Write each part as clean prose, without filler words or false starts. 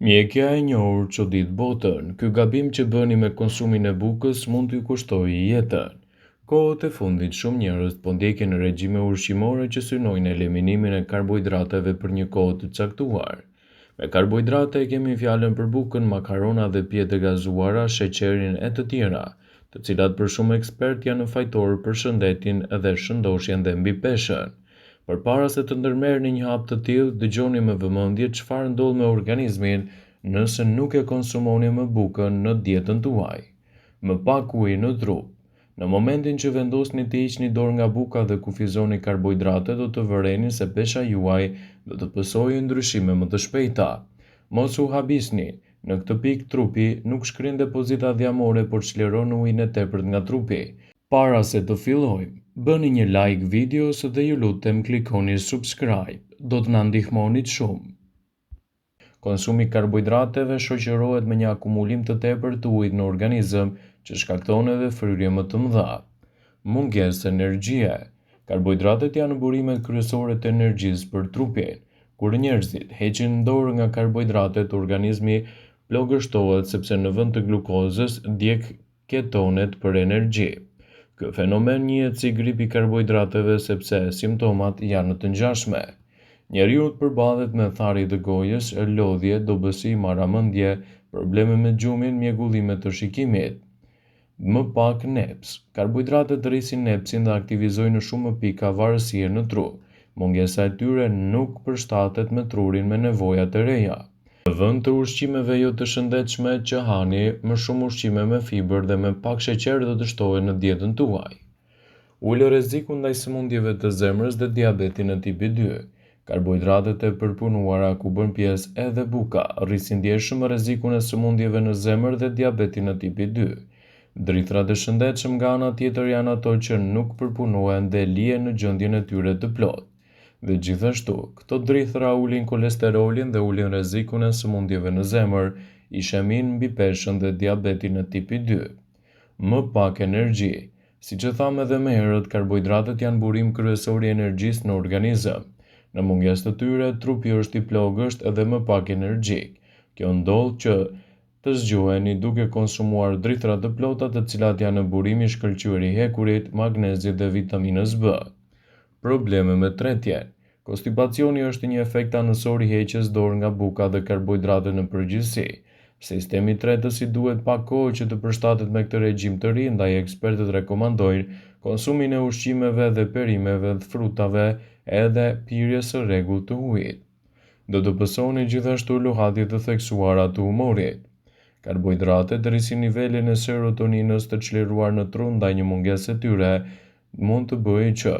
Mjekja e njohur çudit botën, ky gabim që bëni me konsumin e bukës mund t'ju kushtojë jetën. Kohët e fundit shumë njerëz po ndjekin regjime ushqimore që synojnë eliminimin e karbohidrateve për një kohë të caktuar. Me karbohidrate kemi fjalën për bukën, makarona dhe pjete gazuara, sheqerin e të tjera, të cilat për shumë ekspert janë fajtorë për shëndetin dhe shëndoshjen dhe mbi peshën. Përpara se të ndërmerrni një hap të tillë, dëgjoni me vëmendje çfarë ndodh me organizmin nëse nuk e konsumoni më bukën në dietën tuaj. Më pak ujë në trup. Në momentin që vendosni të hiqni dorë nga buka dhe kufizoni karbohidrate, do të vëreni se pesha juaj do të pësojë ndryshime më të shpejta. Mos u habisni, në këtë pikë trupi nuk shkrin depozita dhjamore, por çliron ujin e tepërt nga trupi. Para se të fillojmë, bëni një like videos dhe ju lutem klikoni subscribe, do të na ndihmonit shumë. Konsumi i karbohidrateve shoqërohet me një akumulim të tepërt të ujit në organizëm që shkakton edhe fryrje më të mëdha. Mungesë energjie. Karbohidratet janë burimet kryesore të energjisë për trupin. Kur njerëzit heqin dorë nga karbohidratet, organizmi plogështohet sepse në vend të glukozës ndjek ketonet për energji. Ky fenomen njihet si gripi i karbohidrateve sepse simptomat janë të ngjashme. Njeriu përballet me tharje të gojës, lodhje, dobësi, marramendje, probleme me gjumin, mjegullime të shikimit. Më pak neps. Karbohidratet rrisin nepsin dhe aktivizojnë në shumë pika varësie në tru. Mungesa e tyre nuk përshtatet me trurin me nevojat e reja. Në vend të ushqimeve jo të shëndetshme që hani, më shumë ushqime me fiber dhe me pak sheqer do të shtohen në dietën tuaj. Ulë rrezikun ndaj sëmundjeve të zemrës dhe diabetin e tipi 2. Karbohidratet e përpunuara, ku bën pjesë edhe buka, rrisin ndjeshëm rrezikun e sëmundjeve në zemër dhe diabetin e tipi 2. Drithrat e shëndetshëm nga ana tjetër janë ato që nuk përpunohen dhe lihen në gjendjen e tyre të plotë. Dhe gjithashtu, këto drithra ulin kolesterolin dhe ulin rrezikun e sëmundjeve në zemër, ishemin mbi peshën dhe diabetin e tipi 2. Më pak energji. Siç e tham edhe më herët, karbohidratet janë burim kryesor i energjisë në organizëm. Në mungesë të tyre, trupi është i plogësht edhe më pak energjik. Kjo ndodh që të zgjuheni duke konsumuar drithra të plota, të cilat janë në burim i shkëlqyer i hekurit, magnezit dhe vitaminës B. Probleme me tretjen. Konstipacioni është një efekt anësor i heqjes dorë nga buka dhe karbohidratet në përgjithësi. Sistemi i tretës i duhet pak kohë që të përshtatet me këtë regjim të ri, ndaj ekspertët rekomandojnë konsumin e ushqimeve dhe perimeve dhe frutave edhe pirjes së rregullt të ujit. Do të pësoni gjithashtu luhatje të theksuara të humorit. Karbohidratet rrisin nivelin e serotoninës të çliruar në tru, ndaj një mungese tyre mund të bëjë që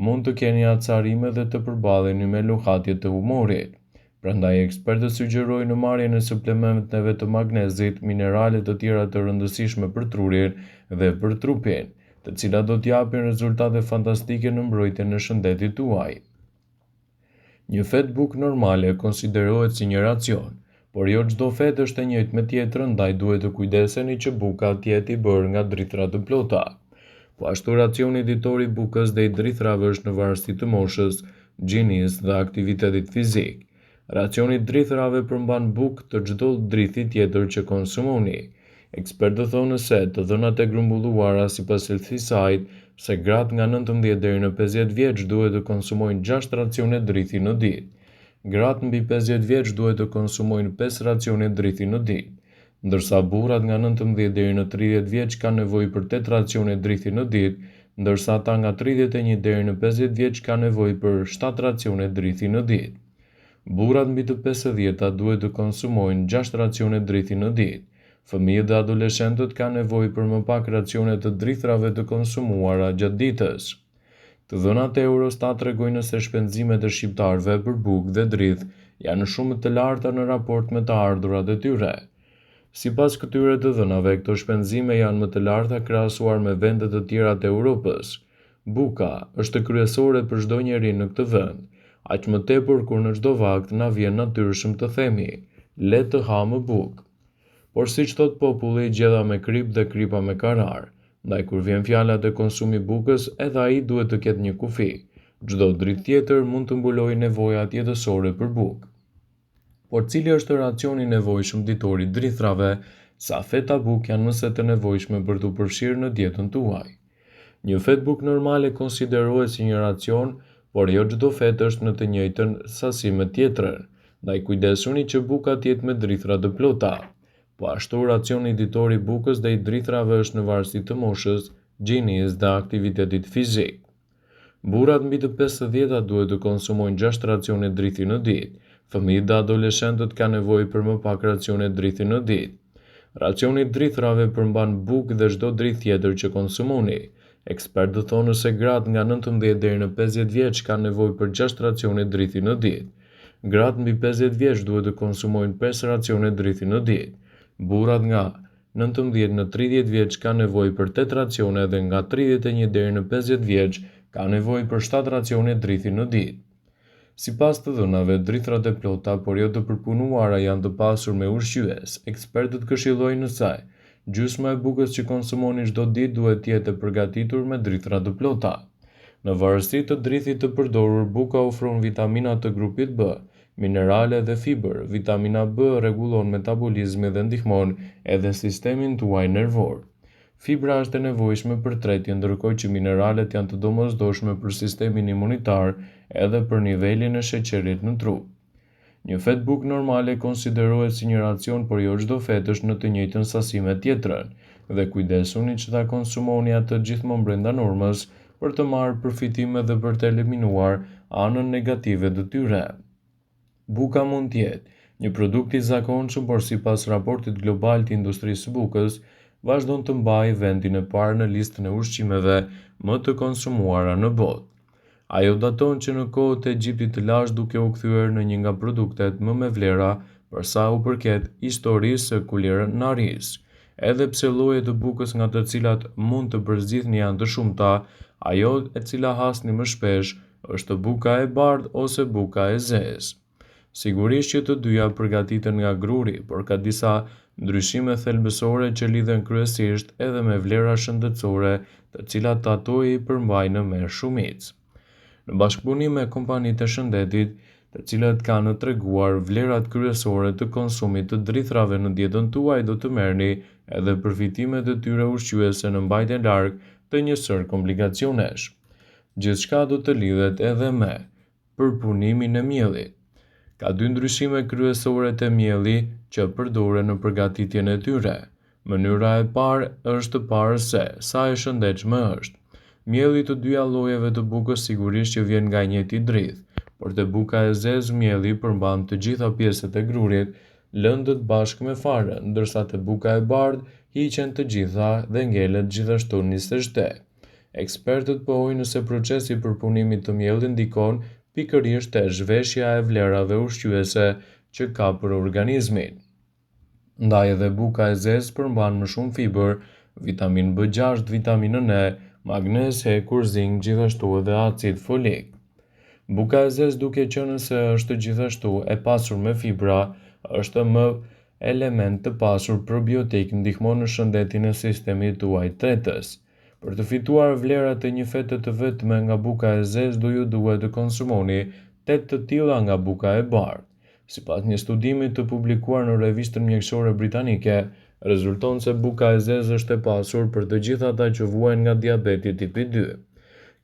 mund të keni acarime dhe të përballeni me luhatje të humorit. Prandaj ekspertët sugjerojnë marrjen e suplementeve të magnezit, minerale të tjera të rëndësishme për trurin dhe për trupin, të cilat do t'japin rezultate fantastike në mbrojtjen e shëndetit tuaj. Një fet bukë normale konsiderohet si një racion, por jo çdo fet është e njëjtë me tjetrën, ndaj duhet të kujdeseni që buka të jetë i bërë nga drithra të plota. Po ashtu racioni ditor i bukës dhe i drithrave është në varësi të moshës, gjinisë dhe aktivitetit fizik. Racioni i drithrave përmban bukë të çdo drithi tjetër që konsumoni. Ekspertët thonë se të dhënat e grumbulluara sipas thellësisë së saj, se gratë nga 19 deri në 50 vjeç duhet të konsumojnë 6 racione drithi në ditë. Gratë mbi 50 vjeç duhet të konsumojnë 5 racione drithi në ditë, ndërsa burrat nga 19 deri në 30 vjeç kanë nevojë për 8 racione drithi në ditë, ndërsa ata nga 31 deri në 50 vjeç kanë nevojë për 7 racione drithi në ditë. Burrat mbi të 50-ta duhet të konsumojnë 6 racione drithi në ditë. Fëmijët dhe adoleshentët kanë nevojë për më pak racione të drithrave të konsumuara gjatë ditës. Të dhënat e Eurostat tregojnë se shpenzimet e shqiptarëve për bukë dhe drithë janë shumë të larta në raport me të ardhurat e tyre. Sipas këtyre të dhënave, këto shpenzime janë më të larta krahasuar me vende të tjera të Europës. Buka është kryesore për çdo njeri në këtë vend, aq më tepër kur në çdo vakt na vjen natyrshëm të themi, le të ha më bukë. Por siç thot populli, gjella me krip dhe kripa me karar. Ndaj kur vjen fjala te konsumi i bukës, edhe ai duhet të ketë një kufi. Çdo dritë tjetër mund të mbulojë nevojat jetësore për bukë. por cili është racioni i nevojshëm ditor i drithrave, sa feta bukë janë mëse të nevojshme për t'u përfshirë në dietën tuaj. Një fetë bukë normale konsiderohet si një racion, por jo çdo fetë është në të njëjtën sasi me tjetrën, ndaj kujdesuni që buka të jetë me drithra të plota. Po ashtu racioni ditor i bukës dhe i drithrave është në varësi të moshës, gjinisë dhe aktivitetit fizik. Burrat mbi të 50 duhet të konsumojnë 6 racione drithi në ditë. Fëmijët dhe adoleshentët kanë nevojë për më pak racione drithi në ditë. Racioni i drithrave përmban bukë dhe çdo dritë tjetër që konsumoni. Ekspertët thonë se gratë nga 19 deri në 50 vjeç kanë nevojë për 6 racione drithi në ditë. Gratë mbi 50 vjeç duhet të konsumojnë 5 racione drithi në ditë. Burrat nga 19 në 30 vjeç kanë nevojë për 8 racione dhe nga 31 deri në 50 vjeç kanë nevojë për 7 racione drithi në ditë. Sipas të dhënave, drithrat e plota, por jo të përpunuara janë të pasur me ushqyes. Ekspertët këshillojnë se gjysma e bukës që konsumoni çdo ditë duhet të jetë e përgatitur me drithra të plota. Në varësi të drithit të përdorur, buka ofron vitamina të grupit B, minerale dhe fiber. Vitamina B rregullon metabolizmin dhe ndihmon edhe sistemin tuaj nervor. Fibra është e nevojshme për tretje, ndërkohë që mineralet janë të domosdoshme për sistemin imunitar edhe për nivelin e sheqerit në trup. Një fetë bukë normale konsiderohet si një racion, por jo çdo fetë është në të njëjtën sasi me tjetrën, dhe kujdesuni që ta konsumoni atë gjithmonë brenda normës për të marrë përfitime dhe për të eliminuar anën negative të tyre. Buka mund të jetë një produkt i zakonshëm, por sipas raportit global të industrisë së bukës, vazhdon të mbajë vendin e parë në listën e ushqimeve më të konsumuara në botë. Ajo daton që në kohët e Egjiptit të lashtë duke u kthyer në një nga produktet më me vlera për sa u përket historisë së kulinarisë. Edhe pse llojet e bukës nga të cilat mund të përzgjidhni janë të shumta, ajo e cila hasni më shpesh është buka e bardhë ose buka e zezë. Sigurisht që të dyja përgatiten nga gruri, por ka disa ndryshime thelbësore që lidhen kryesisht edhe me vlera shëndetësore, të cilat ato i përmbajnë me shumicë. Në bashkëpunim me kompanitë e shëndetit, të cilat kanë treguar vlerat kryesore të konsumit të drithrave në dietën tuaj, do të merrni edhe përfitimet e tyre ushqyese në mbajtje larg të një sër komplikacionesh. Gjithçka do të lidhet edhe me përpunimin e miellit. Ka dy ndryshime kryesore të mielli që përdoren në përgatitjen e tyre. Mënyra e parë është të parë se sa e shëndetshme është. Mielli të dyja llojeve të bukës sigurisht që vjen nga i njëjti drith, por te buka e zezë mielli përmban të gjitha pjesët e grurit, lëndët bashkë me farën, ndërsa te buka e bardhë hiqen të gjitha dhe ngelet gjithashtu në shtete. Ekspertët pohojnë se procesi i përpunimit të miellit ndikon pikërisht te zhveshja e vlerave ushqyese që ka për organizmin. Ndaj edhe buka e zezë përmban më shumë fiber, vitaminë B6, vitaminën E, magnez, hekur, zink, gjithashtu edhe acid folik. Buka e zezë, duke qenë se është gjithashtu e pasur me fibra, është më element të pasur probiotik, ndihmon në shëndetin e sistemit tuaj tretës. Për të fituar vlerat e një fete të vetme nga buka e zezë, do ju duhet të konsumoni 8 të tilla nga buka e bardhë. Sipas një studimi të publikuar në revistën mjekësore britanike, rezulton se buka e zezë është e pasur për të gjithë ata që vuajnë nga diabeti tipi 2.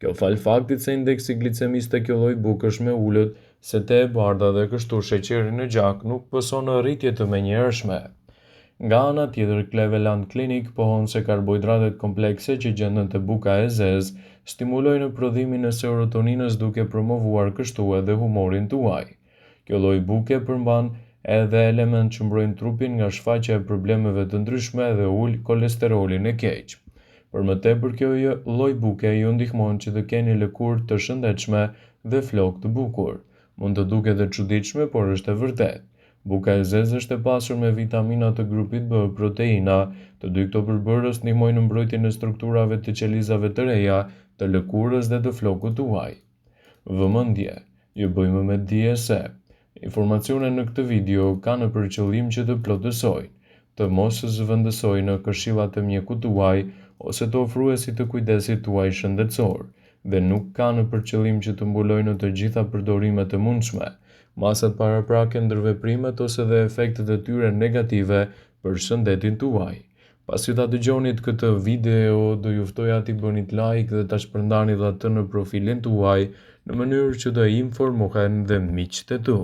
Kjo fal faktit se indeksi glicemisë te kjo lloj bukë është më ulët se te e bardha dhe kështu sheqeri në gjak nuk pëson në rritje të menjëhershme. Nga ana tjetër, Cleveland Clinic pohon se karbohidratet komplekse që gjenden te buka e zezë stimulojnë prodhimin e serotoninës duke promovuar kështu edhe humorin tuaj. Kjo lloj buke përmban edhe element që mbrojnë trupin nga shfaqja e problemeve të ndryshme dhe ul kolesterolin e keq. Për më tepër, kjo lloj buke ju ndihmon që të keni lëkurë të shëndetshme dhe flokë të bukur. Mund të duket e çuditshme, por është e vërtetë. Buka e zezë është e pasur me vitamina të grupit B, proteina, të dy këto përbërës ndihmojnë në mbrojtjen e strukturave të qelizave të reja, të lëkurës dhe të flokut tuaj. Vëmendje, ju bëjmë me dije se informacionet në këtë video kanë për qëllim që të plotësojnë, të mos zëvendësojnë në këshillat e mjekut tuaj ose të ofruesit të kujdesit tuaj shëndetësor, dhe nuk kanë për qëllim që të mbulojnë të gjitha përdorimet e mundshme. masat paraprake ndërveprimet ose dhe efektet e tyre negative për shëndetin tuaj. Pasi ta dëgjonit këtë video, do ju ftoja t'i bënit like dhe ta shpërndanit atë në profilin tuaj në mënyrë që të informohen dhe miqtë e tu.